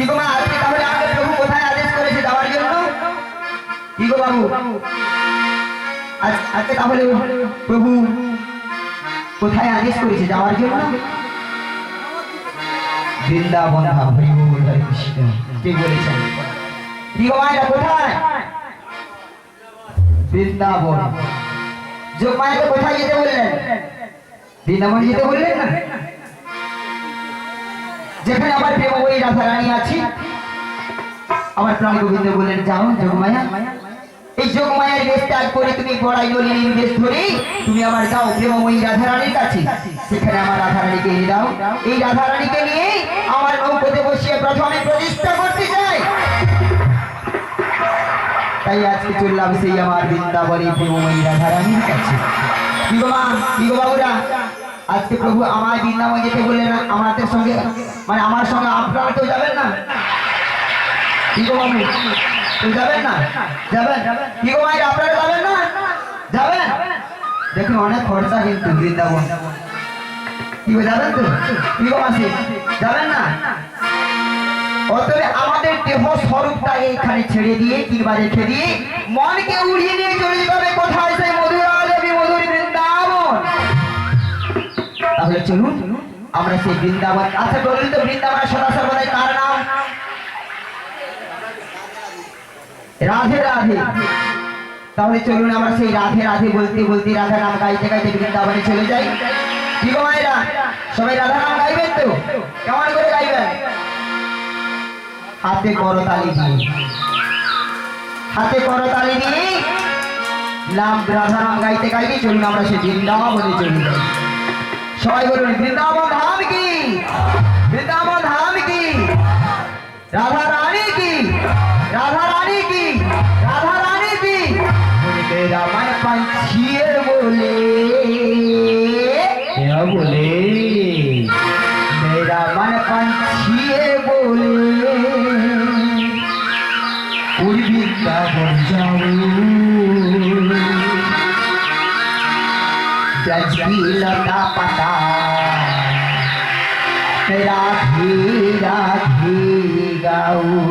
কি গো মা, আজকে তাহলে আমাকে প্রভু কোথায় আদেশ করেছে যাওয়ার জন্য? কি গো বাবু, আজকে তাহলে প্রভু কোথায় আদেশ করেছে যাওয়ার জন্য? বৃন্দাবন ধাম। হরি বল, হরে কৃষ্ণ। ঠিক বলেছেন। কি গো মা, এটা কোথায়? বৃন্দাবন। যোগমায়াকে কোথায় যেতে বললেন? বৃন্দাবন যেতে বললেন না? যেখানে আমার প্রেমময়ী রাধা রানী আছে। আমার প্রাণ গোবিন্দ বললেন, যাও যোগমায়া, এই যোগমায়ার বেশ ত্যাগ করে তুমি বড়াই নলিনীর বেশ ধরে তুমি আমার যাও প্রেমময়ী রাধা রানীর কাছে। সেখানে আমার রাধা রানীকে এনে দাও। এই রাধা রানীকে নিয়ে আমার নৌকোতে বসিয়ে প্রথমে প্রতিষ্ঠা করতে চাই। তাই আজকে চললাম সেই আমার বৃন্দাবনী প্রেমময়ী রাধা রানীর কাছে। কি গো মা, কি গো বাবুরা, আজকে প্রভু আমার বৃন্দাবন যেতে বললেন না, আমাদের সঙ্গে মানে আমার সঙ্গে আপনারা তো যাবেন না? কি গো বাবু, তুই যাবেন না? যাবেন? কি গো মায়ের, আপনারা যাবেন না? যাবেন? দেখুন অনেক খরচা কিন্তু বৃন্দাবন। কি গো, যাবেন তো? কি গো মাসি, যাবেন না? অতএব আমাদের দেহ স্বরূপটা এইখানে ছেড়ে দিয়ে কিংবা রেখে দিয়ে মনকে উড়িয়ে নিয়ে চলে যেতে হবে কোথায়? সেই মধুর আলবী মধুর বৃন্দাবন। তাহলে চলুন আমরা সেই বৃন্দাবন। আচ্ছা বলুন তো, বৃন্দাবন সদা সর্বদাই কার নাম? রাধে রাধে। তাহলে চলুন আমরা সেই রাধে রাধে বলতে বলতে রাধা নাম গাইতে গাইতে বৃন্দাবনে চলে যাই। কি গো মায়েরা, সবাই রাধা নাম গাইবেন তো? কেমন করে গাইবেন? হাতে করতালি দিয়ে, হাতে করতালি দিয়ে নাম রাধা নাম গাইতে গাইতে চলুন আমরা সেই বৃন্দাবনে চলে যাই। সবাই বলুন, বৃন্দাবন ধাম কি, বৃন্দাবন ধাম কি, রাধা রানী কি, রাধা রানী কি, রাধা রানী কি। मेरा मन पंछी बोले, क्या बोले? मेरा मन पंछी बोले, उड़ बन जाऊं जज की लता पता, राधे राधे गाऊं,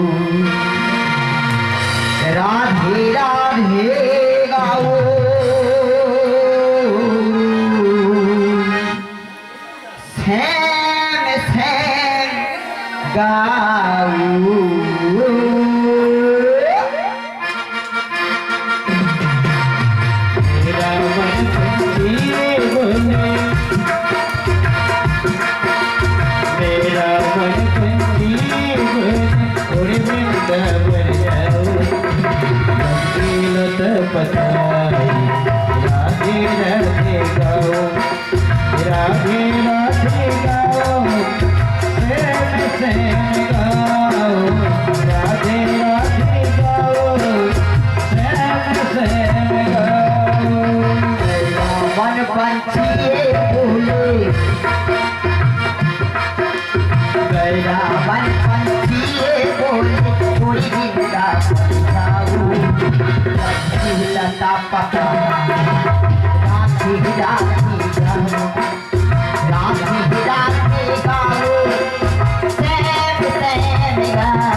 राधे राधे गाओ, श्याम श्याम गाओ। मेरा मन पंछी बोले, मेरा मन पंछी बोले, उड़ वृंदावन जाओ, पताई राधे राधे गाओ, राधे राधे गाओ, श्याम श्याम गाओ, राधे राधे गाओ, श्याम श्याम गाओ। मेरा मन पंछी बोले, मेरा मन पंछी बोले, कोई जिंदा लता पता, राधे राधे गाओ, राधे राधे गाओ, श्याम श्याम गाओ,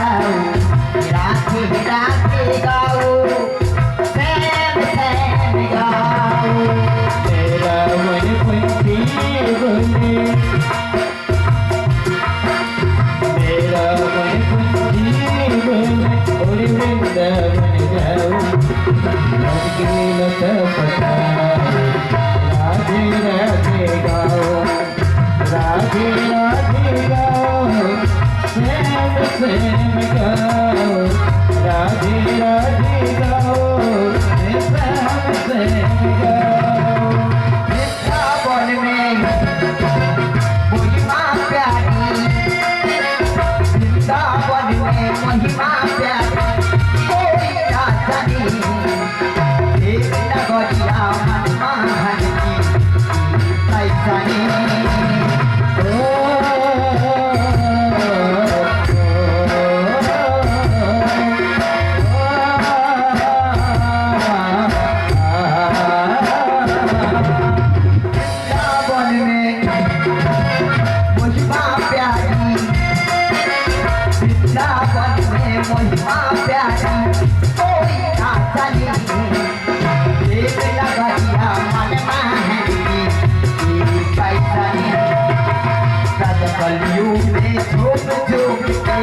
राधे राधे गाओ, श्याम श्याम गाओ। मेरा मन पंछी बोले, मेरा मन पंछी बोले, उड़ वृंदावन जाओ, पता राधे राधे गाओ, राधे राधे गाओ, श्याम श्याम गाओ, राधे राधे गाओ, श्याम श्याम गाओ। वृंदावन में महिमा प्यारी, वृंदावन में महिमा प्यारी, कोई राजा नहीं नगरिया मन महान की ऐसा वृंदावन में महिमा प्यारी कोई ना जाने देव लगरिया मन महंगी पैसा सद कलयुग में झोप झोप के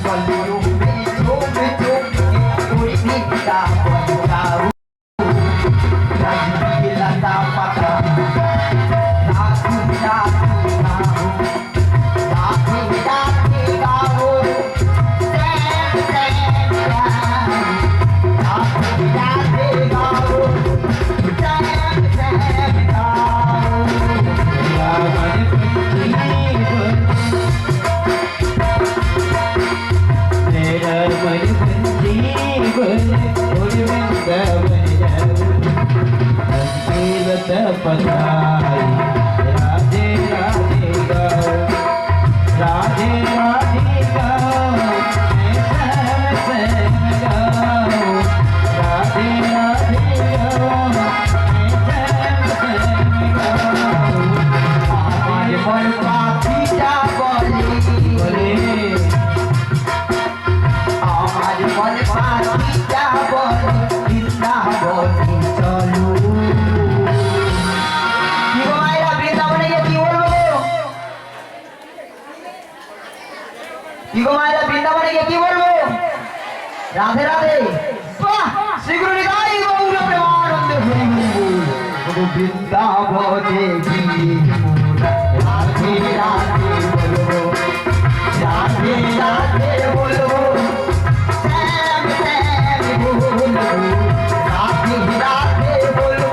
कलयुग में झोप झोप के कोई भी का बताओ राजी लता पता राजी राजी राजी राजी गाओ सैम सैम राजी राजी गाओ सैम सैम गाओ रावण पधाई राधे राधे गाओ राधे राधे गाओ सैम सैम गाओ राधे राधे गाओ सैम सैम गाओ आज मन पापीटा बोले आज मन पापीटा बोले वृंदावन चलो বৃন্দাবনে গিয়ে কি বলবো রাধে রাধে শীঘ্র নিতাই গৌর প্রেমানন্দে হরি বল বৃন্দাবনে গিয়ে রাধে রাধে বলবো রাধে রাধে বলবো শ্যাম শ্যাম বলবো রাধে রাধে বলবো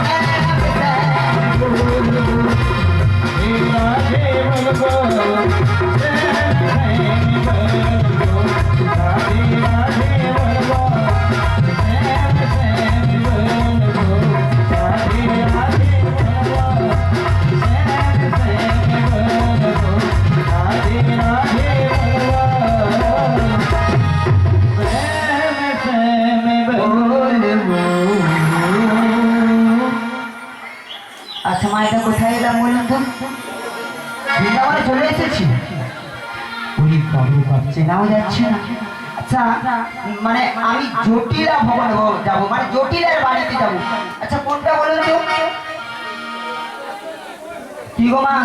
শ্যাম শ্যাম বলবো राधे बोलो আচ্ছা মা এটা কোথায় এলাম বলুন তো বৃন্দাবনে চলে এসেছি ওই বাবু ভাবছে নাও যাচ্ছে না আচ্ছা মানে আমি জটিলা ভবন যাবো মানে জটিলের বাড়িতে যাবো আচ্ছা কোনটা বলুন তো কি গো মা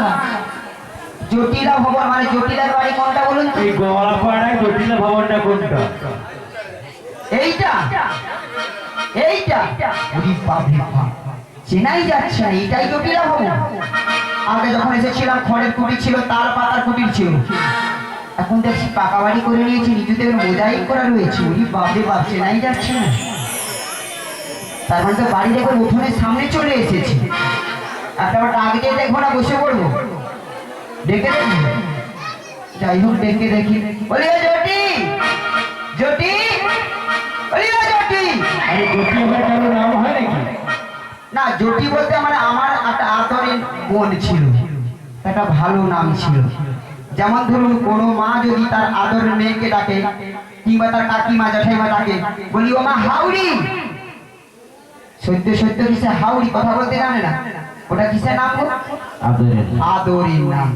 জটিলা ভবন মানে জটিলার বাড়ি কোনটা বলুন তো এই গোয়ালপাড়ায় জটিলা ভবনটা কোনটা এইটা এইটা ওই বাবু চেনাই যাচ্ছে না এটাই জটিলা ভবন আগে যখন এসেছিলাম খড়ের কুটির ছিল তার পাতার কুটির ছিল এখন দেখছি পাকা বাড়ি করে নিয়েছি নিজেদের মোজাইক করা রয়েছে ওই বাপরে বাপ চেনাই যাচ্ছে না তার মানে তো বাড়ি দেখো উঠোনের সামনে চলে এসেছি একটা ডাক দিয়ে দেখবো না বসে পড়বো ডেকে দেখি যাই হোক ডেকে দেখি বলি জটি জটি বলি জটি আরে জটি আবার কারো নাম হয় নাকি না জটি বলতে আমার একটা আদরের বোন ছিল একটা ভালো নাম ছিল যেমন ধরুন কোনো মা যদি তার আদরের মেয়েকে ডাকে কিংবা তার কাকিমা জ্যাঠাইমা ডাকে বলি ও মা হাউড়ি সত্য সত্য কিসে হাউড়ি কথা বলতে জানে না ওটা কিসের নাম আদরের নাম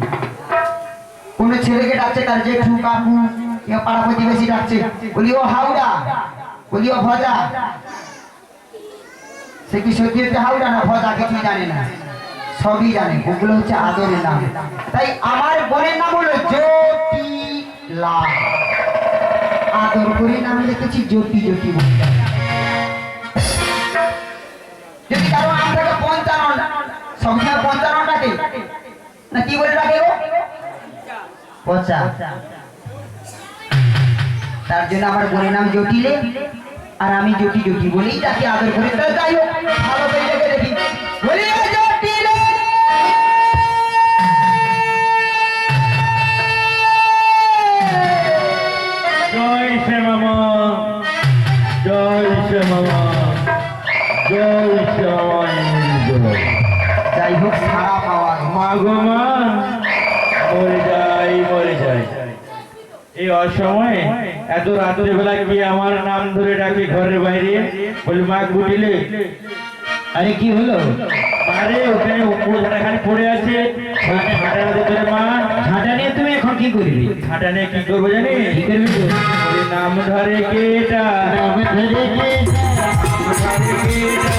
কোনো ছেলেকে ডাকছে তার জেঠু কাকু কিংবা পাড়া প্রতিবেশী ডাকছে বলি ও হাওড়া বলি ও ভজা সে কি সত্যি হচ্ছে হাওড়া না ভজা কিছু জানে না সবই জানে ওগুলো হচ্ছে আদরের নাম তাই আমার বোনের নাম হলো জটিলা আদর করে নাম লিখেছি জ্যোতি জ্যোতি বলতে যদি কারো নাম থাকে পঞ্চানন সবসময় পঞ্চানন ডাকে না কি বলে ডাকে গো পচা তার জন্য আমার বোনের নাম জটিলে আর আমি জটি জটি বলেই তাকে আদর করে যাই হোক ভালো করে দেখি বলি জটিলে জয় শ্রী মামা জয় শ্রী মামা জয় শ্রী মামা যাই হোক সারা পাওয়া মা গো মা মরে যাই এই অসময়ে এত রাত্রে বেলা কি আমার নাম ধরে ডাকে ঘরের বাইরে বলি মা গুটিলে আরে কি হলো আরে ওখানে উপরখানে পড়ে আছে ঝাঁটা না তোর মা ঝাঁটা নিয়ে তুমি এখন কি করবি? ঝাঁটা নিয়ে কি করবো জানি কি করবি তো? বলি, নাম ধরে কেটা নাম ধরে কে? নাম ধরে কেটা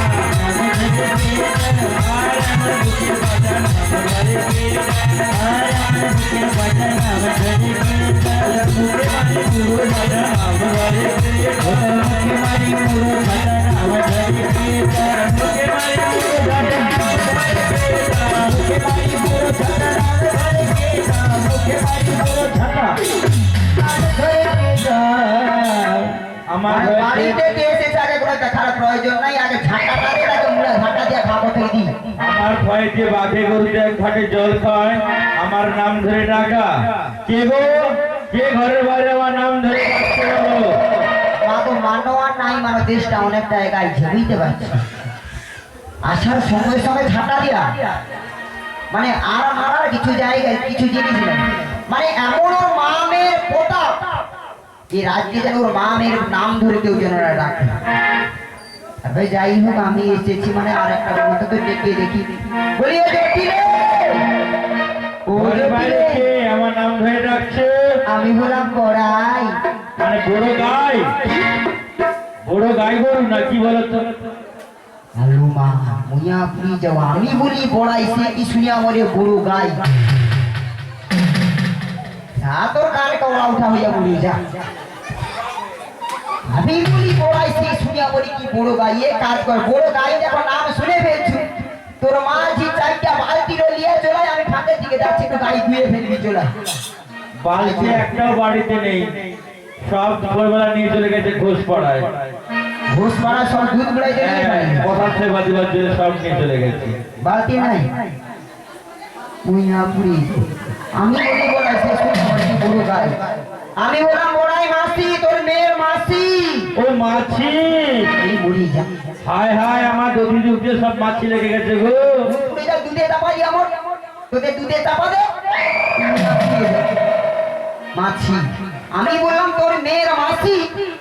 আর আমার বুকের পাতা নাম ধরে কেটা আর আমার বুকের পাতা নাম ধরে কে? মুখে মারি পুরো পাতা নাম ধরে কেটা মুখে মারি পুরো পাতা নাম ধরে কে? মুখে মারি পুরো পাতা নাম ধরে কেটা মুখে মারি পুরো পাতা নাম ধরে কে? মুখে মারি পুরো পাতা নাম ধরে কে? আমার মানে বাড়িতে কে এসেছে আগে কোনো দেখার প্রয়োজন নাই, আগে ঝাঁটাটা দিয়ে তাকে মুড়ে ঝাঁটা দিয়ে খাবো থেকে দিই। আমার ভয়ে যে বাঘে গরুতে এক ঘাটে জল খায় আমার নাম ধরে ডাকা কে গো কে ঘরের বাইরে আমার নাম ধরে ডাকতে বলো মা তো মানো আর নাই মানো, দেশটা অনেকটা এগাইছে, বুঝতে পারছি। আসার সঙ্গে সঙ্গে ঝাঁটা দিয়া মানে আর মারার কিছু জায়গায় কিছু জিনিস নেই, মানে এমন ওর মা মেয়ের প্রতাপ এই রাজ্যে যেন ওর মা মেয়ের নাম ধরে কেউ যেন না ডাকে। আরে যাই হোক, আমি এসেছি মানে আর একটা মতো তো ডেকে দেখি, বলি ও জটিলে, ও ঘরের বাইরে জটিলে, কে আমার নাম ধরে ডাকছে আমি হলাম বড়াই। মানে বড় গাই গরু না কি বলো তো হ্যালো মা, মুইয়া পুরি যাওয়া আমি বলি বড়াই, সে কি শুনিয়া মরে বড় গাই। যা তোর কানে কওয়া উঠা হইয়া বলি যা, আমি বলি বড়াই, সে শুনিয়া মরি কি বড় গাই। এ কাজ কর, বড় গাই যখন নাম শুনে ফেলছি, তোর মা জি চারটা বালতি লিয়ে চলে, আমি ফাঁকের দিকে যাচ্ছি, একটু গাই ধুয়ে ফেলবি চলে। বালতি একটাও বাড়িতে নেই, সব দুপুরবেলা নিয়ে চলে গেছে ঘোষ পড়ায় ঘোষ মারা সব দুধ গুলাই দিয়ে কথা সেবা দিবার জন্য সব নিয়ে চলে গেছে বালতি নাই। মুইয়া পুরি আমি বলি বড়াই, সে শুনিয়া মরি কি বড় গাই। আমি বললাম বড়াই মাসি, তোর মেয়ের মাসি। ও মাছি এই বুড়ি যা, হায় হায় আমার দধি যুগ দিয়ে সব মাছি লেগে গেছে গো তুই যা দুধে চাপা দি আমার, তোদের দুধে চাপা দে। মাছি, আমি বললাম তোর মেয়ের মাসি,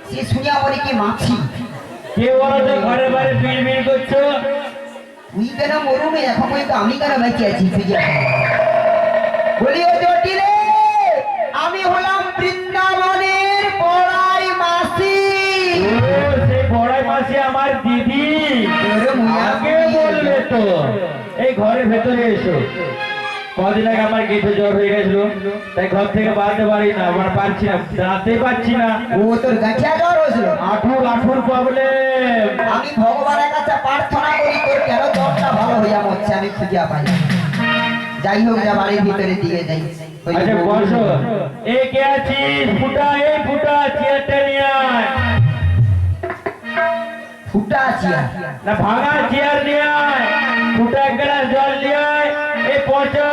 সে শুনিয়া বলি কি মাছি। কে বলো তো ঘরে বাইরে বিড় বিড় করছো তুই কেন মরুমে এখন পর্যন্ত আমি কেন বেঁচে আছি তুই যা। বলি ও জটিলে, আমি হলাম বৃন্দাবনের বড়াই মাসি। ও, সেই বড়াই মাসি আমার দিদি তোর মুয়া আগে পুরি। বললে তো এই ঘরের ভেতরে এসো কদিন আগে আমার গেটে জ্বর হয়ে গেছিল তাই ঘর থেকে বাড়তে পারি না আমার পারছি না দাঁড়াতে পারছি না ও তোর গাঁঠিয়া জ্বর হয়েছিল। আঠুর প্রবলেম আমি ভগবানের কাছে প্রার্থনা করি তোর কেন জ্বরটা ভালো হইয়া মরছে, আমি খুঁজিয়া পাই না। যাই হোক, যা বাড়ির ভিতরে দিয়ে যাই। ওই আচ্ছা বউ- বসো এ কে আছিস ফুটা এই ফুটা চেয়ারটা নিয়ে আয় ফুটা আছি আর। না ভাঙা চেয়ার নিয়ে আয় ফুটা এক গ্লাস জল নিয়ে আয় এই পচা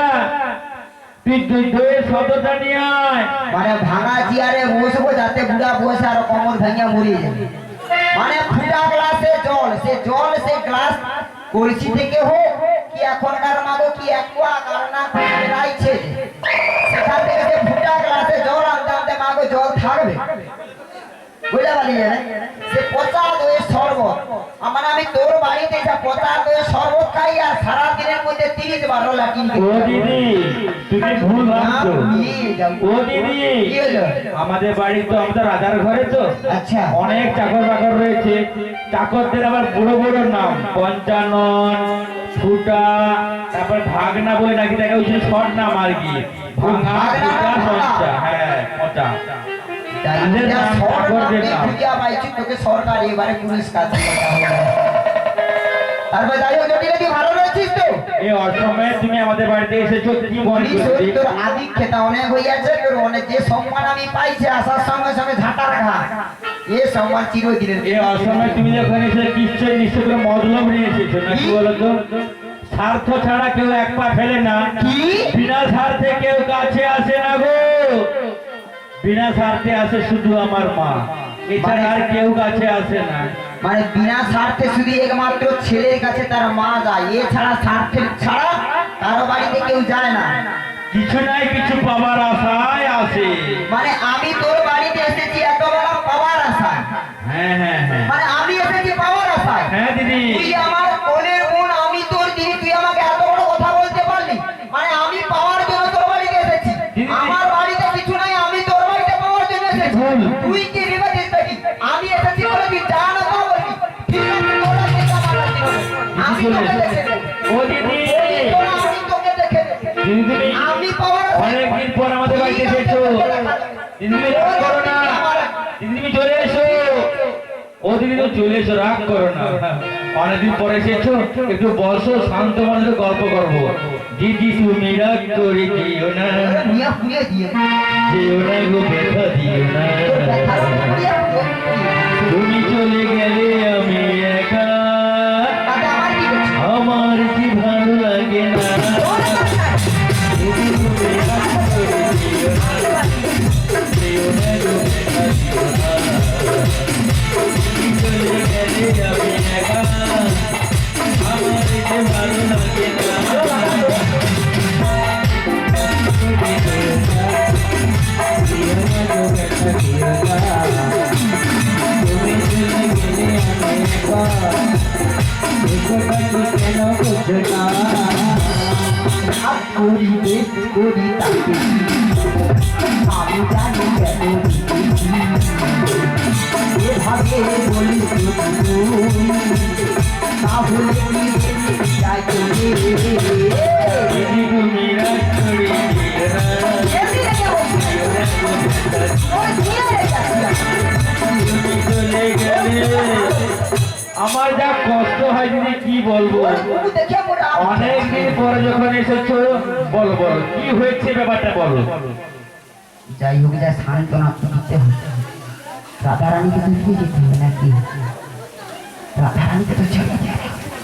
তুই দইয়ের শব্দটা নিয়ে আয় মানে ভাঙা চেয়ারে বসবো যাতে বুড়া বসে আর কোমর ভেঙে মরিয়ে যাবে। মানে ফুটা গ্লাসে জল, সে জল সে গ্লাস কলসি থেকে হোক কি এখনকার মাগো কি একোয়া কারণা রাইছে, সেখান থেকে যে ফুটা গ্লাসে জল আনতে আনতে মাগো জল থাকবে, বুঝতে পারলি না? সে পচা দইয়ের শরবত, আমার আমি তোর বাড়িতে যা পচা দইয়ের শরবত খাই আর সারা দিনের মধ্যে 30 বার লাটিন ও দিদি তুমি ভুল ভাবছো ও দিদি কি হলো? আমাদের বাড়ি তো আমাদের রাজার ঘরে তো আচ্ছা, অনেক চাকর বাকর রয়েছে চাকরদের আবার বড় বড় নাম পঞ্চানন ফুটা তারপর ভাগনা বলে নাকি দেখা হচ্ছে শর্ট নাম আর কি ভাঙা ভাগনা, ফুটা ভাগনা। পঞ্চা হ্যাঁ পচা তাই তাদের যা নাম, সরকার চাকরদের নাম। খুঁজিয়া পাইছি, তোকে সরকার এবারে পুলিশ কাছে তারপর যাই হোক, জটিল তুই ভালো রয়েছিস তো? এই অসময়ে তুমি আমাদের বাড়িতে এসেছো কি মনে পুলিশ করছি ওই তোর আদিক খেতা অনেক হইয়াছে, তোর অনেক যে সম্মান আমি পাইছি আসার সঙ্গে সঙ্গে ঝাঁটা রাখা, এ সম্মান চিরদিনের। এই অসময়ে তুমি যখন এসে নিশ্চয় করে মতলব নিয়ে এসেছো নাকি কি? বলতো স্বার্থ ছাড়া কেউ এক পা ফেলে না কি? বিনা স্বার্থে কেউ কাছে আসে না গো বিনা স্বার্থে আসে শুধু আমার মা এছাড়া আর কেউ কাছে আসে না মানে বিনা স্বার্থে শুধু একমাত্র ছেলের কাছে তার মা যায়, এছাড়া স্বার্থের ছাড়া কারো বাড়িতে কেউ যায় না। কিছু নাই কিছু পাবার আশায় আসে মানে আমি তোর বাড়িতে এসেছি এত বড় পাওয়ার আশায়, হ্যাঁ হ্যাঁ হ্যাঁ মানে আমি এসেছি পাওয়ার আশায়। হ্যাঁ দিদি তুই আমার কোলের বোন, আমি তোর দিদি, তুই আমাকে এত বড় কথা বলতে পারলি? মানে আমি চলে তোকে এসেছে। দেখে নেবো। ও দিদি আমি তোকে দেখে নেবো। দিদি তুমি আমি পাবো না। অনেকদিন পর আমাদের বাড়িতে এসেছো দিদি তুমি রাগ করো না দিদি তুমি চলে এসো ও দিদি তো চলে এসো রাগ করো না অনেকদিন পরে এসেছো একটু বসো শান্ত মনে গল্প করবো দিদি তুমি রাগ করে দিও না মিয়া ফুলে দিয়ে যেও না গো ব্যথা দিও না তুমি চলে গেলে আমি একা আমার কি ভালো লাগে না দিদি তুমি রাগ করে দিও না যেও না গো ব্যথা দিও না তুমি চলে গেলে আমি একা আমার কি ভালো লাগে না আমি জানি কেন এভাবে বলি তাহলে কি যাই দিদি তুমি রাগ করে দিও না যেও না গো ব্যথা তুমি চলে গেলে আমার যা কষ্ট হয় দিদি কি বলবো অনেকদিন পরে যখন এসেছো বলো বলো কি হয়েছে ব্যাপারটা বলো যাই হোক যা সান্ত্বনা দিতে হচ্ছে রাধারানীকে তো নিয়ে যেতে হবে নাকি রাধারানীকে তো ছেড়ে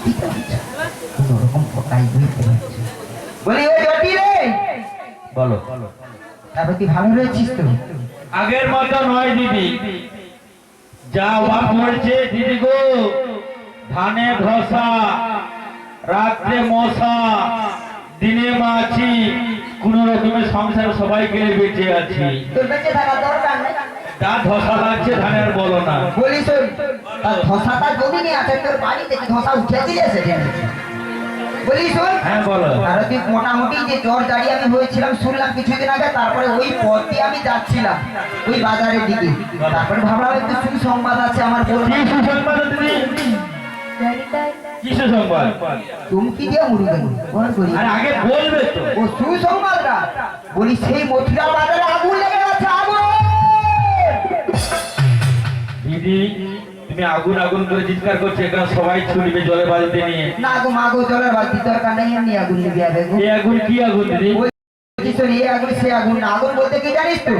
দিতে হচ্ছে কোনোরকম পকাই বুঝতে পারছি বলি ওই জটি রে বলো তারপর তুই ভালো রয়েছিস তো আগের মতো নয় দিদি যা অভাব হয়েছে দিদি গো ধানে ধসা রাত্রে মশা দিনে মাছি কোন রকমের সংসার সবাই গেলে বেঁচে আছি তোর বেঁচে থাকা দরকার নেই যা ধসা লাগছে ধানের বলো না বলিস ওই তার ধসাটা যদি নিয়ে আছে তোর বাড়ি থেকে ধসা উঠে দিয়েছে বলিস ওই হ্যাঁ বলো আর তুই মোটামুটি যে জ্বর দাঁড়িয়ে আমি হয়েছিলাম শুনলাম কিছুদিন আগে তারপরে ওই পথ দিয়ে আমি যাচ্ছিলাম ওই বাজারের দিকে তারপরে ভাবলাম একটু সুসংবাদ আছে আমার বলবো কি সুসংবাদ দিদি কি সুসংবাদ তুমি কি দিয়ে মুড়ি বল করি আর আগে বলবে তো ও সুসংবাদটা বলি সেই মথুরা বাজারে আগুন লেগে গেছে আগুন দিদি তুমি আগুন আগুন করে চিৎকার করছো এখানে সবাই ছুটবে জলে বালতি নিয়ে না গো মা গো জলের বালতি দরকার নেই এমনি আগুন লেগে যাবে গো এই আগুন কি আগুন দিদি বলছিস তো এই আগুন সে আগুন না আগুন বলতে কি জানিস তো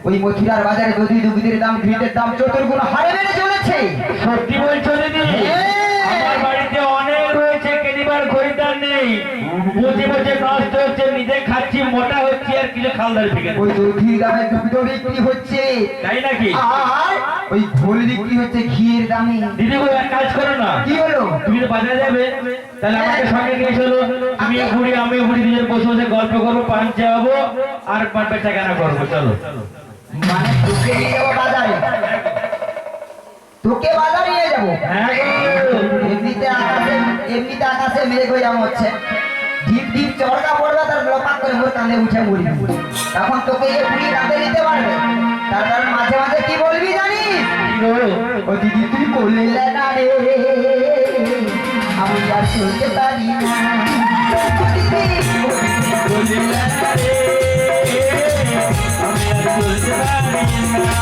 ওই মথুরার বাজারে দধি দুধের দাম ঘিটের দাম চতুর্গুণ হারে বেড়ে চলেছে সত্যি বলছো দিদি আমার বাড়িতে অনেক রয়েছে কেনিবার খরিদ্দার নেই বুঝে বুঝে নষ্ট হচ্ছে নিজে খাচ্ছি মোটা হচ্ছে আর কিছু খালদার থেকে ওই দধির দামে দুধ বিক্রি হচ্ছে তাই নাকি আর ওই ঘোল বিক্রি হচ্ছে ঘিয়ের দামে দিদি গো এক কাজ করো না কি হলো তুমি তো বাজারে যাবে তাহলে আমাকে সঙ্গে নিয়ে চলো তুমি বুড়ি আমি বুড়ি দুজন বসে বসে গল্প করবো পান চাওয়াবো আর বেচা কেনা করবো চলো মানে তোকে নিয়ে যাবো বাজারে তোকে বাজারে নিয়ে যাবো হ্যাঁ গো এমনিতে আকাশে মেঘ হয়ে যাবো হচ্ছে ঢিপ ঢিপ চড়কা পড়বে তার লপাক করে মোর কাঁধে উঠে মরি তখন তোকে এ বুড়ি কাঁধে নিতে পারবে তার কারণ মাঝে মাঝে কি বলবি জানিস কি গো? ও দিদি তুই বললে না রে আমি আর চলতে পারি না ও দিদি, বললে না রে, আমি আর চলতে পারি না।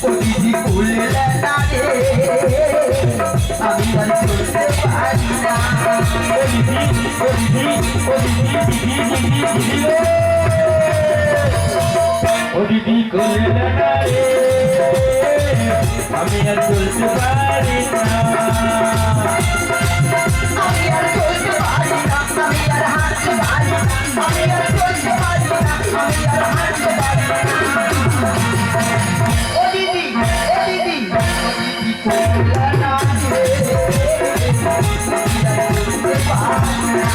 ও দিদি বললে না রে আমি আর চলতে পারি না ও দিদি, ও দিদি, ও দিদি, দিদি, দিদি, দিদি রে। ও দিদি বললে না রে, আমি আর চলতে পারি না। আমি আর চলতে পারি না আমি আর হাঁটতে পারি না আমি আর চলতে পারি না আমি আর হাঁটতে পারি না ও দিদি ও দিদি ও দিদি কোলা না রে চলতে পারি না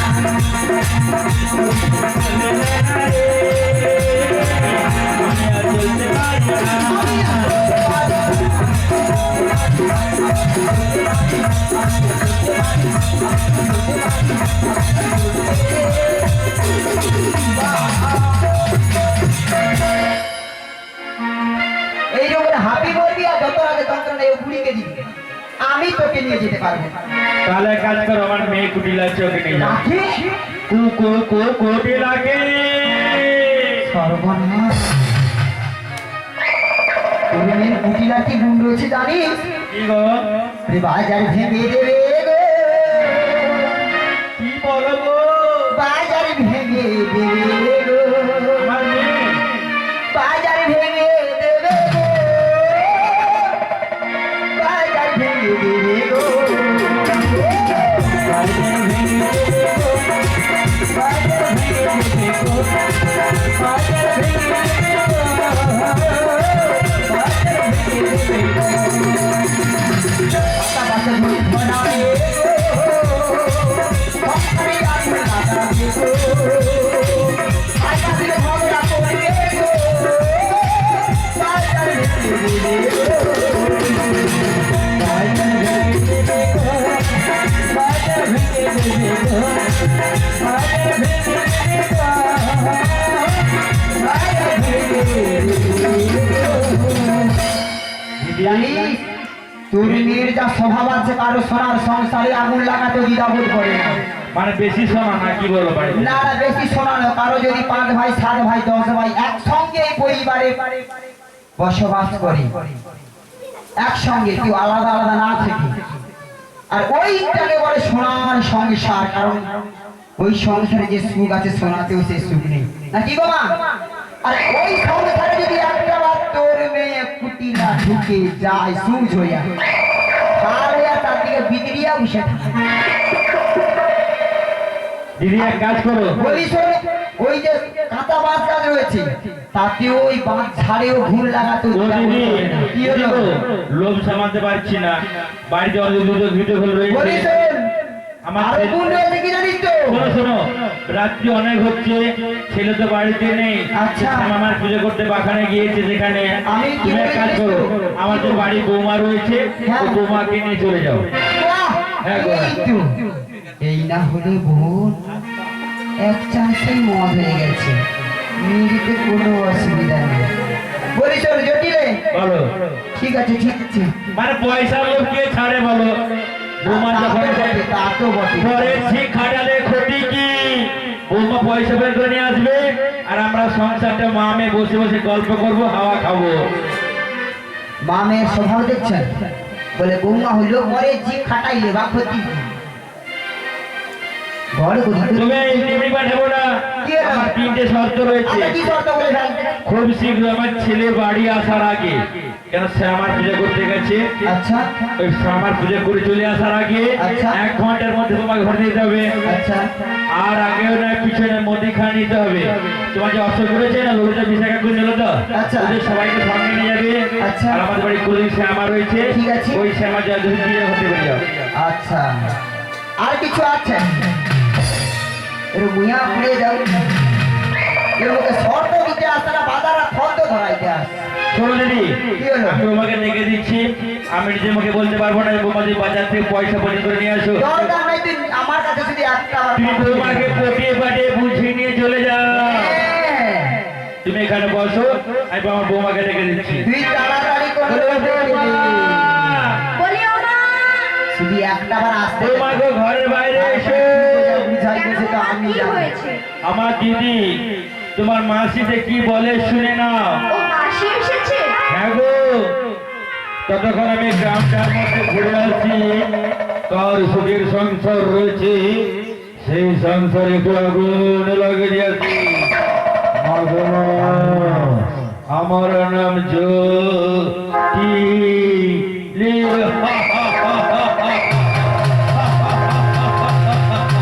বললে না রে, আমি আর চলতে পারি না। আমি আর চলতে পারি না এইরকম হাঁপি বলবি আর যত আগে যন্ত্রণা এই বুড়িকে দিবি আমি তোকে নিয়ে যেতে পারবো না। তাহলে এক কাজ করো, আমার মেয়ে কুটিলা চোখে নিয়ে যাও। নাকি কুটিলাকে সর্বনাশ, তোর মেয়ের কুটিলা কি গুণ রয়েছে জানিস? কি গো? রে বাজার ভেঙে দেবে গো, কি বলো গো? বাজার ভেঙে দেবে গো, আমার মেয়ে বাজার ভেঙে দেবে গো, বাজার ভেঙে দেবে গো, বাজার ভেঙে দেবে গো, বাজার ভেঙে দেবে গো, বাজার ভেঙে দেবে গো, বাজার ভেঙে দেবে গো। পাতা পাতা ধরে ধরাবে গো, সংসারে আগুন লাগাবে গো, বাজার দিলে ঝগড়া করবে গো, বাজার ভেঙে দেবে গো। বাজার ভেঙে দেবে গো, বাজার ভেঙে দেবে গো, বাজার ভেঙে দেবে গো, বাজার ভেঙে দেবে গো। জানিস, তোর মেয়ের যা স্বভাব আছে, কারো সোনার সংসারে আগুন লাগাতে দ্বিধাবোধ করে না। মানে বেশি শোনা না, কি বলো বাড়ি? না না, বেশি শোনানো, কারো যদি 5 ভাই 7 ভাই 10 ভাই একসঙ্গে এই পরিবারে বসবাস করে, একসঙ্গে, কেউ আলাদা আলাদা না থেকে, আর ওইটাকে বলে সোনার সংসার। কারণ ওই সংসারে যে সুখ আছে, সোনাতেও সে সুখ নেই, নাকি গো মা? আর ওই সংসারে যদি একটা বার তোর মেয়ে কুটিলা ঢুকে যায়, সুজ হয়ে যায়, তাহলে আর তার দিকে বিদরিয়া বসে থাকে। দিদি এক কাজ করো, বলি শোন, ওই যে কাঁচা বাঁশ গাছ রয়েছে, তাতে ওই বাঁশ ঝাড়েও ঘুর লাগাতে ও দিদি, কি হলো? লোভ সামাতে পারছি না, বাড়িতে অনেক দুটো ভিডিও কল বলি রয়েছে। শোন, আমার আর ছেলে- কোন রয়েছে কি জানিস তো? শোনো শোনো, রাত্রি অনেক হচ্ছে, ছেলে তো বাড়িতে নেই। আচ্ছা। আমার পুজো করতে বাগানে গিয়েছে, যেখানে আমি কি তুমি এক কাজ করো, আমাদের বাড়ি বৌমা রয়েছে, হ্যাঁ। ও বৌমাকে নিয়ে চলে যাও। বাহ! হ্যাঁ গো। এই তো, এই না হলে বোন এক চান্সেই মদ হয়ে গেছে, মেয়েরিতে কোনো অসুবিধা নেই। বলি শোন জটিলে, বলো, ঠিক আছে ঠিক আছে, মানে পয়সা লোক কে ছাড়ে বলো? বৌমা তা যখন তো বটে, তা তো বটে। পরের ঠিক খাটালে ক্ষতি কি? বৌমা পয়সা বের করে নিয়ে আসবে, আর আমরা সংসারটা মা মেয়ে বসে বসে গল্প করব, হাওয়া খাবো। মা মেয়ের স্বভাব দেখছেন, বলে বৌমা হইলো পরে জি খাটাইলে বা ক্ষতি কি? ঘর করি তুমি টিভি পাঠাবো না, কি হলো? আমার 3টে শর্ত রয়েছে। আচ্ছা কি শর্ত বলে ভাই? খুব শীঘ্র আমার ছেলে বাড়ি আসার আগে, কেন সে আমার পুজো করতে গেছে, আচ্ছা ওই আমার পুজো করে চলে আসার আগে আচ্ছা। 1 ঘন্টার মধ্যে তোমাকে ঘরে দিতে হবে। আচ্ছা আর আগেও না পিছনে মোদি খা নিতে হবে। তোমার যে অসুখ করেছে না, লোকটা বিশাখা করে নিল তো, আচ্ছা। ওদের সবাইকে সঙ্গে নিয়ে যাবে। আচ্ছা। আর আমাদের বাড়ি কোদিন শ্যামা রয়েছে, ঠিক আছে। ওই শ্যামা যা দুধ দিয়ে হতে পারি যাও। আচ্ছা, আর কিছু আছে? এর মুইয়া পুড়ে যাও, এর মুখে শর্ত দিতে আসে না, বাজারা ফন্দ ধরাইতে আসে। শোনো দিদি, কি হলো? আমি তোমাকে ডেকে দিচ্ছি, আমি নিজে মুখে বলতে পারবো না, বৌমা যদি বাজার থেকে পয়সা পয়সা করে নিয়ে আসো। দরকার নাই, তুই আমার কাছে যদি একটা তুমি তোমাকে পটিয়ে পাটিয়ে বুঝিয়ে নিয়ে চলে যাও। হ্যাঁ, তুমি এখানে বসো, আমি আমার বৌমাকে ডেকে দিচ্ছি। তুই তাড়াতাড়ি করে বলিও না, শুধু একটা বার আসতে দে। বৌমাকে ঘরের বাইরে এসো। বুঝাই দিয়েছে তো আমি কি জানি। হয়েছে? আমার দিদি তোমার মাসিতে কি বলে শুনে নাও। ও মাসি এসেছে? হ্যাঁ গো, ততক্ষণ আমি গ্রামটার মধ্যে ঘুরে আসছি, কার সুখের সংসার রয়েছে, সেই সংসারে একটু আগুন লাগিয়ে দিয়েছি। আমার নাম জ্যোতি।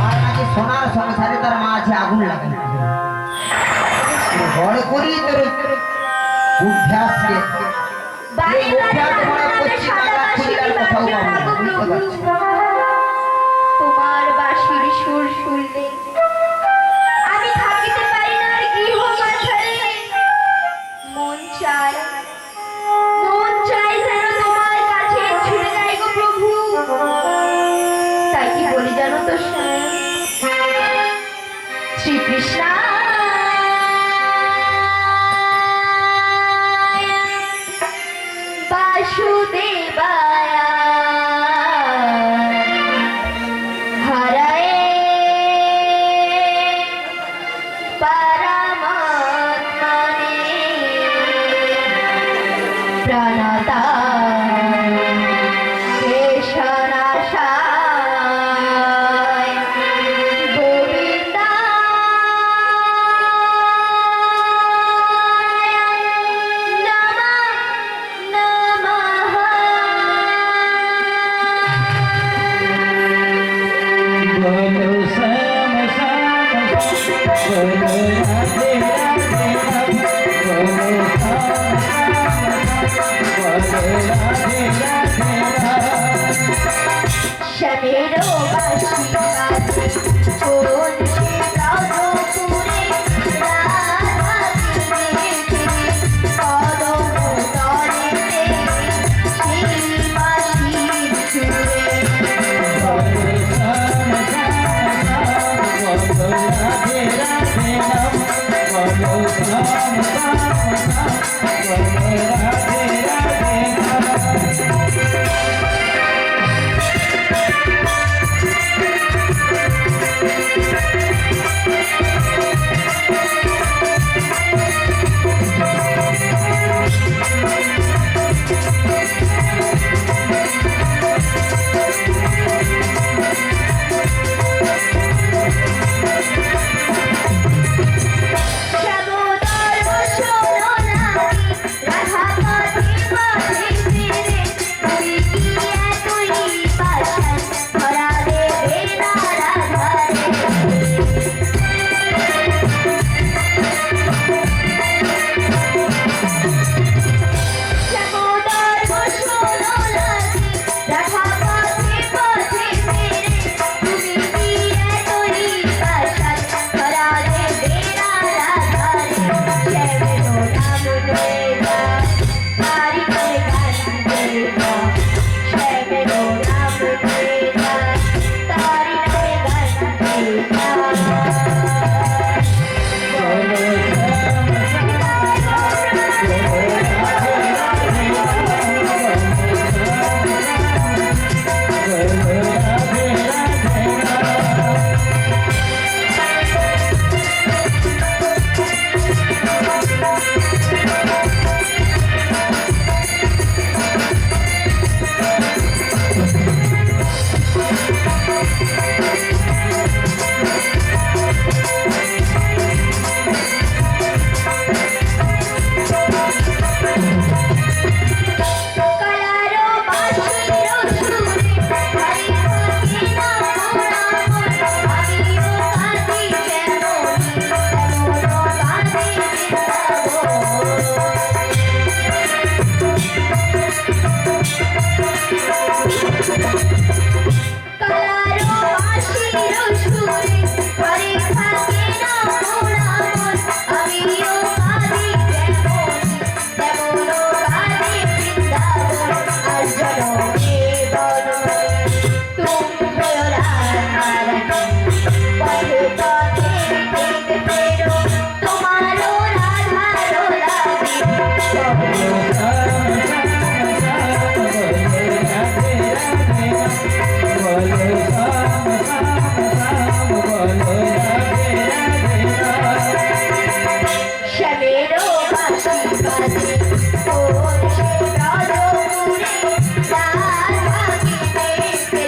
আর নাকি সোনার সংসারে তার মা আছে আগুন লাগানো। ঘরে করি তোর অভ্যাসকে, বাড়ি এই অভ্যাস মনে করছি সাদা টাকা খুঁজে আর কোথাও পাবো না, বুঝতে পারছি। তোমার বাঁশির সুর শুনলে আমি থাকিতে পারি না আর গৃহ মাঝারে। মন চায় যেন তোমার কাছে ছুটে যাই গো প্রভু। তাই কি বলি জানো তো শ্রীকৃষ্ণ বাসুদেবায় পরমাত্মনে প্রণতাম কেশনাশায় গোবিন্দায় নমঃ बोलो श्याम श्याम बोलो राधे राधे बोलो श्याम श्याम बोलो राधे राधे শ্যামেরো বাসি বাজে কোন সে রাজপুরে রাধা দেখে কদম তলেতে সেই বাসির সুরে बोलो श्याम श्याम बोलो राधे राधे बोलो श्याम श्याम बोलो राधे राधे শ্যামোদর বসনো নাহি রাধা পথে পথে ফিরে তুমি কি এতই পাষাণ ধরা দেবে না রাধারে শ্যামোদর বসনো নাহি রাধা পথে পথে ফিরে তুমি কি এতই পাষাণ ধরা দেবে না রাধারে শ্যামেরো নাম লয়ে যা তারি করে গান গেয়ে যা শ্যামেরো নাম লয়ে যা তারি করে গান গেয়ে যা बोलो কালারো বাঁশিরো সুরে হরি হরি নাম নাম আমিও কাঁদি কেমন তেমন কাঁদি কালারো বাঁশিরো সুরে হরি হরি নাম নাম আমিও কাঁদি কেমন তেমন কাঁদি বৃন্দাবন আর জনমে বনমে তুমি হলো রাধারানী পথে পথে দেখতে পেরো তোমারও রাধারো লাগে শ্যামেরো বাঁশি বাজে কোন সে রাজপুরে রাধা দেখে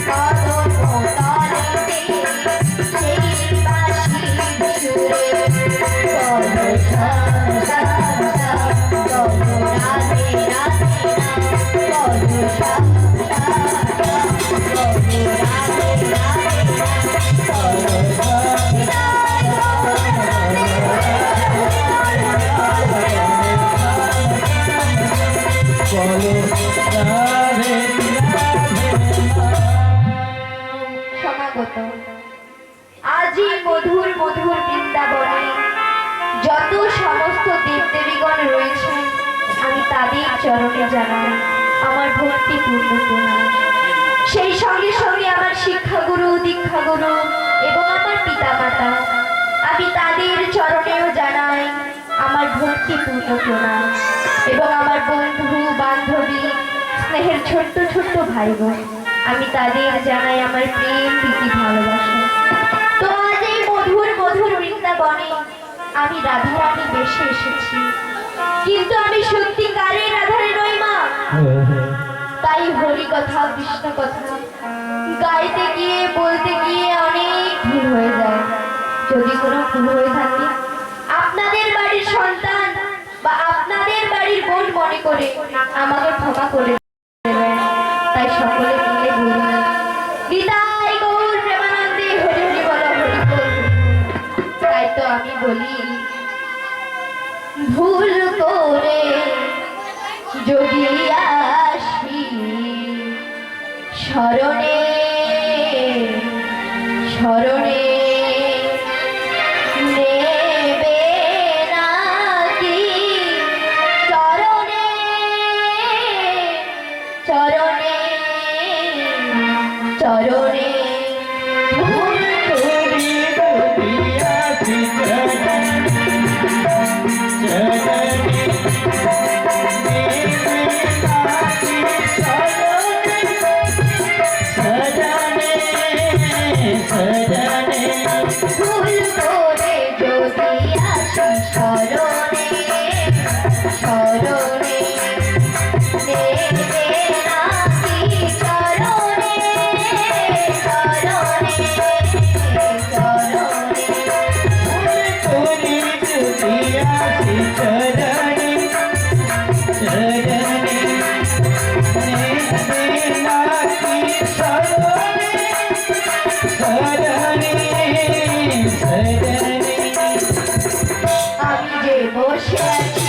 কদম তলেতে সেই বাঁশির সুরে বলো শ্যাম শ্যাম শ্যাম বলো রাধে রাধে বলো শ্যাম শ্যাম শ্যাম বলো রাধে রাধে বলো সমাগত আজি মধুর মধুর বৃন্দাবনে যত সমস্ত দেবদেবীগণ রয়েছেন আমি তাদের চরণে জানাই আমার ভক্তিপূর্ণ প্রণাম। সেই সঙ্গে সঙ্গে আমার শিক্ষাগুরু দীক্ষাগুরু এবং আমার পিতামাতা আমি তাদের চরণেও জানাই আমার ভক্তিপূর্ণ প্রণাম এবং আমার বন্ধু বান্ধবী স্নেহের ছোট্ট ছোট্ট ভাই বোন আমি তাদের জানাই আমার প্রেম প্রীতি ভালোবাসা। তো আজ এই মধুর মধুর বৃন্দাবনে আমি রাধারানী বেশে এসেছি, কিন্তু আমি সত্যিকারের রাধারানী নই মা। তাই হরি কথা কৃষ্ণ কথা গাইতে গিয়ে বলতে গিয়ে অনেক ভুল হয়ে যায়। যদি কোনো ভুল হয়ে থাকে আপনাদের বাড়ির সন্তান বা আপনাদের বাড়ির বোন মনে করে আমাকে ক্ষমা করে দেবেন। তাই সকলে মিলে বলি, নিতাই গৌর প্রেমানন্দে হরি হরি বলো, হরি বল। তাই তো আমি বলি, ভুল করে যদি আসি শরণে শরণে নেবে নাকি চরণে চরণে চরণে ভুল তোরি দুনিয়াছি ভুল করে যদি আসি শরণে শরণে নেবে নাকি চরণে চরণে চরণে আমি যে বসে আছি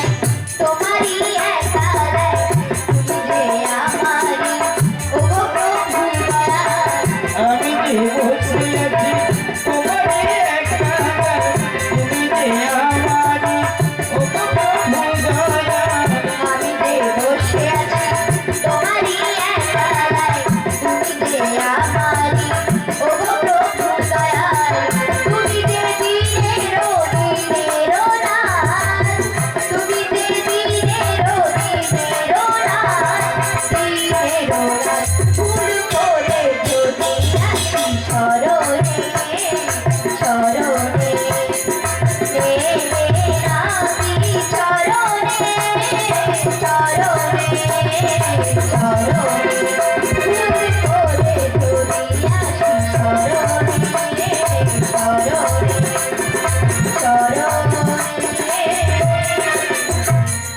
তোমারই একালায়, তুমি যে আমারই ওগো প্রভু দয়াল। আমি যে বসে আছি তোমার একা, তুমি যে আমারি ও প্রভু দয়াল। আমি যে বসে আছি তোমারই একালায়, তুমি যে আমারই ওগো প্রভু দয়াল। তুমি যে দিনেরও দিনেরও নাথ, তুমি যে দিনেরও দিনেরও নাথ, দিনেরও নাথ। ভুল করে যদি আসি শরণে শরণে নেবে নাকি চরণে চরণে চরণে। ভুল করে যদি আসি শরণে শরণে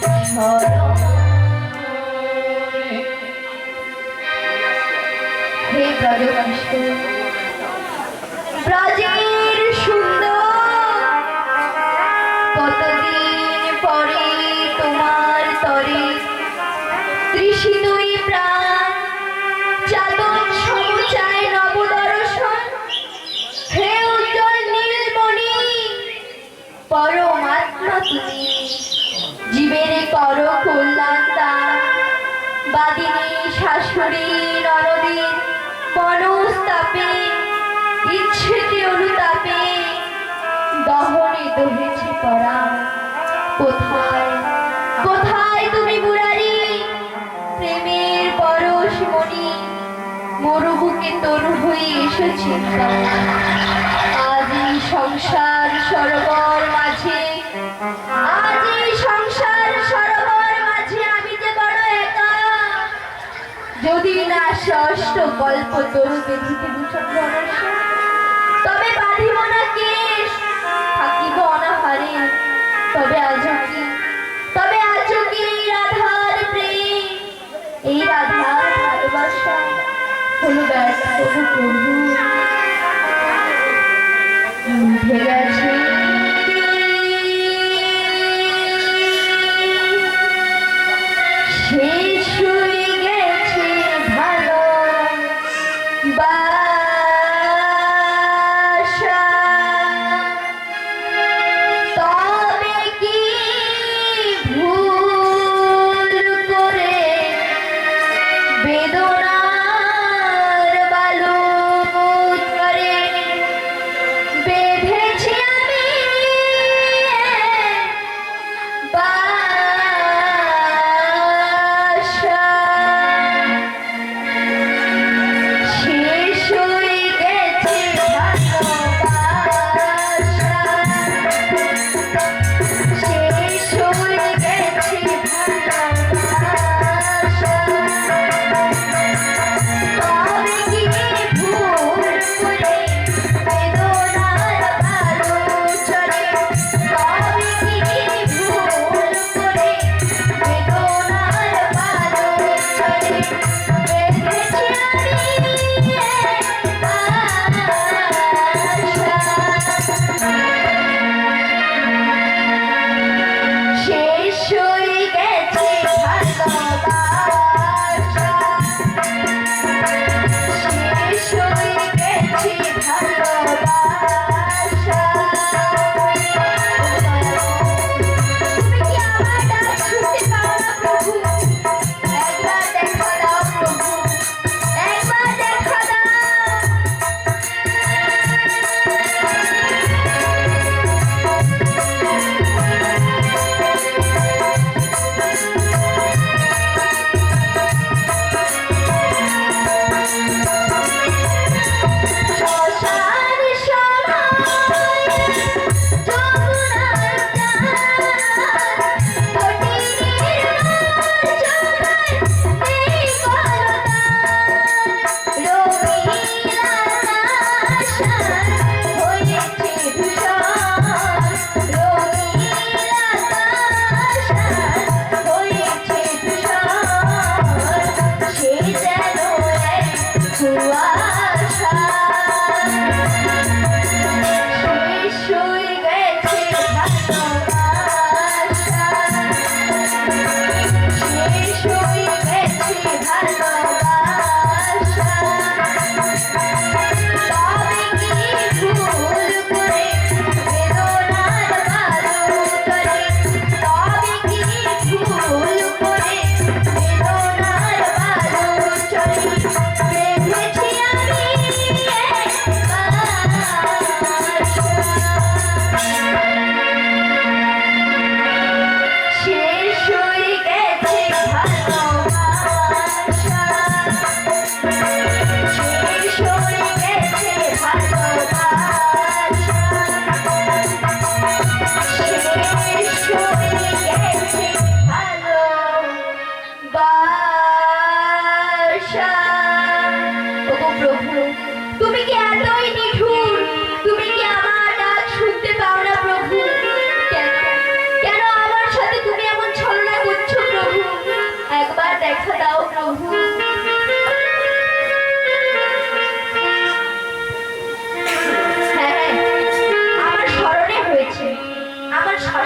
শরণে শরণে। হে ব্রজকৃষ্ণ, ব্রজের সুন্দর, কতদিন পরে তোমার তরে তৃষিতুই প্রাণ চাতক সমুচায় নবদর্শন। হে উজ্জ্বল নীলমণি, পরমাত্মা তুমি, জীবের কর কল্যাণ দান। বাদিনী শাশুড়ি ননদীর মনস্তাপে ইচ্ছেতে অনুতাপে দহনে দহেছে পরা। কোথায় কোথায় তুমি মুরারি, প্রেমের পরশ মণি, মরুভুকে তরু হয়ে এসেছে। আজ এই সংসার সরোবর মাঝে, আজ এই সংসার সরোবর মাঝে আমি যে বড় একা। যদি না ষষ্ঠ গল্প তরু বেঁধিতে ভূষণ ধনুষ, তবে বাঁধিব না কেশ, থাকিব অনাহারে। তবে আজও কি, তবে আজও কি এই রাধার প্রেম, এই রাধার ভালোবাসা হলো ব্যর্থ গো প্রভু। উঠে গেছে শেষ হয়ে গেছে ভালো বাসা। তবে কি ভুল করে বেদনার বালু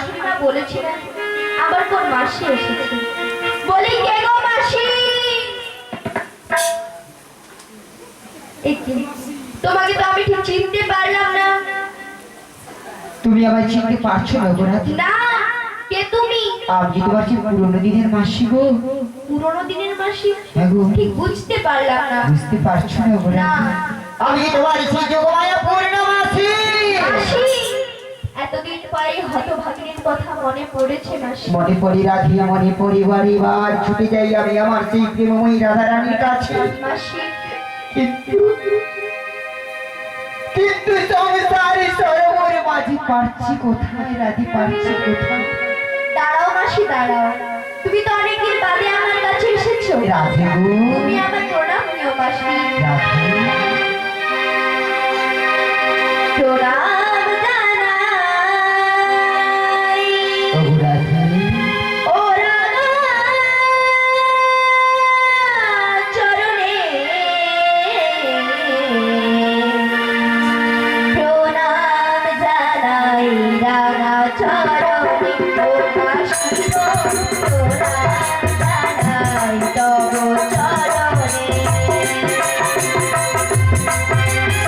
শাশুড়ি মা বলেছিলেন আবার কোন মাসি এসেছে। বলি কে গো মাসি? এই কি? তোমাকে তো আমি ঠিক চিনতে পারলাম না। তুমি আবার চিনতে পারছো না রঘুনাথী? না, কে তুমি? আপনি তোমার কি পুরোনো দিনের মাসি গো? পুরোনো দিনের মাসি? হ্যাঁ গো। ঠিক বুঝতে পারলাম না। বুঝতে পারছো না না। রঘুনাথী? আমি তোমার সেই যোগমায়া পূর্ণ মাসি। মাসি, এতদিন পরে হতভাগিনীর কথা মনে পড়েছে মাসি। মনে পড়ি রাধিয়া, মনে পড়ি বাড়িবার ছুটে যাই আমি আমার সেই প্রেমময়ী রাধারানীর কাছে। মাসি, কিন্তু কিন্তু সংসারে সরোবর মাঝি পারছি কোথায় রাধি, পারছি কোথায়? দাঁড়াও মাসি দাঁড়াও, তুমি তো অনেকদিন বাদে আমার কাছে এসেছো। রাধে গো, তুমি আমার প্রণাম নিও মাসি। রাধে। প্রণাম জানাই ওগো রাধে, ও রাধা চরণে, প্রণাম জানাই রাধা চরণে, ও মাসি গো, প্রণাম জানাই তব চরণে।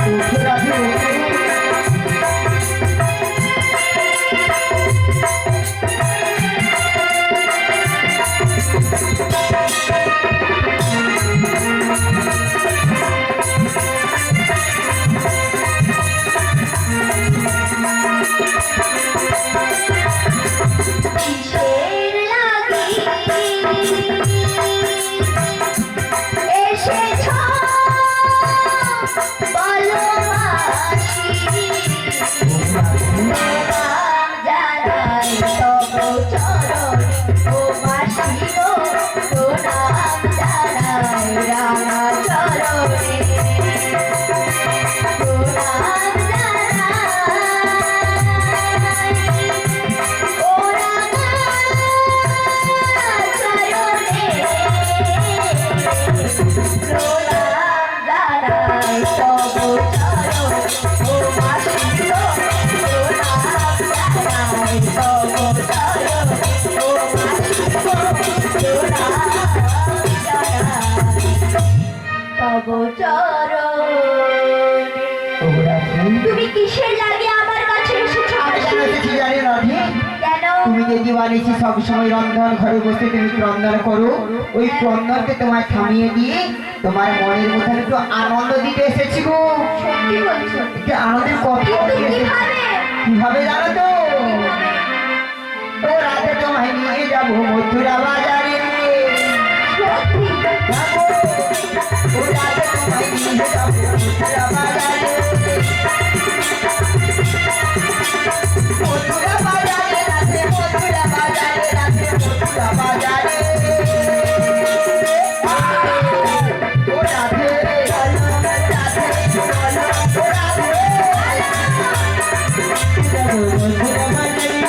ওগো রাধে। কিসের লাগি এসেছ বলো মাসি, প্রণাম জানাই তব চরণে, ও মাসি গো, প্রণাম জানাই রাধা চরণে, প্রণাম জানাই ও রাধা চরণে, প্রণাম জানাই তব চরণে, ও মাসি গো, প্রণাম জানাই তব চরণে, ও মাসি গো, প্রণাম জানাই তব চরণে। ওগো রাধে। তুমি কিসের লাগে আমার কাছে এসেছো? আমি কেন এসেছি জানি রাধে? কেন? তুমি যদি বানিয়েছি সবসময় রন্ধন ঘরে বসে তুমি রন্ধন করো, ওই রন্ধনকে তোমায় থামিয়ে দিয়ে তোমার মনের মধ্যে একটু আনন্দ দিতে এসেছি গো। সত্যি বলছো? একটু আনন্দের কথা কিন্তু দিয়ে এসেছি। কিভাবে? কিভাবে জানো তো? ও রাতে তোমায় নিয়ে যাবো মথুরা বাজারে। সত্যি? হ্যাঁ গো, ও রাতে তোমায় নিয়ে যাবো মথুরা বাজারে। মথুরা বাজারে রাতে, মথুরা বাজারে রাতে, মথুরা বাজারে। ও রাধে, বলো রাধে, বলো ও রাধে। যাবো মথুরা বাজারে,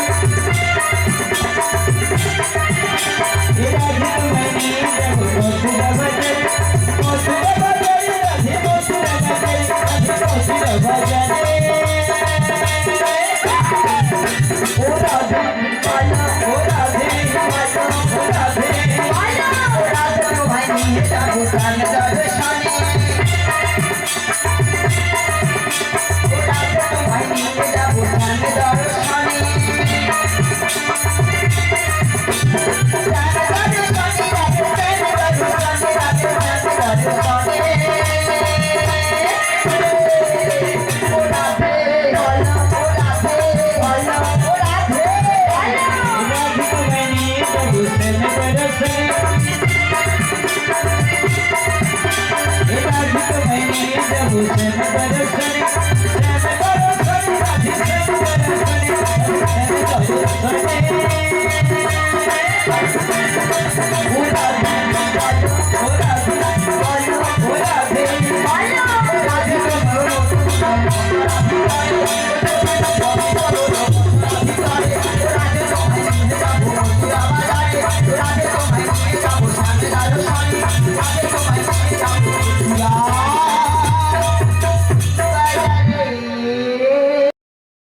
এ রাধে তোমায় নিয়ে যাবো মথুরা বাজারে, মথুরা বাজারে রাধে, মথুরা বাজারে রাধে, মথুরা বাজারে। ও রাধে, ও রাধে, ও রাধে, ও রাধে তোমায় নিয়ে যাবো প্রাণ দর্শনে। ও রাধে তোমায় নিয়ে যাবো প্রাণ দর্শনে। প্রাণ দর্শনে, রাধে প্রাণ দর্শনে, রাধে প্রাণ দর্শনে। ও রাধে, বলো ও রাধে, বলো ও রাধে। রাধে তোমায় নিয়ে যাবো শ্যাম দর্শনে, এ রাধে তোমায় নিয়ে যাবো শ্যাম দর্শনে, শ্যাম দর্শনে রাধে, শ্যাম দর্শনে, শ্যাম দর্শনে।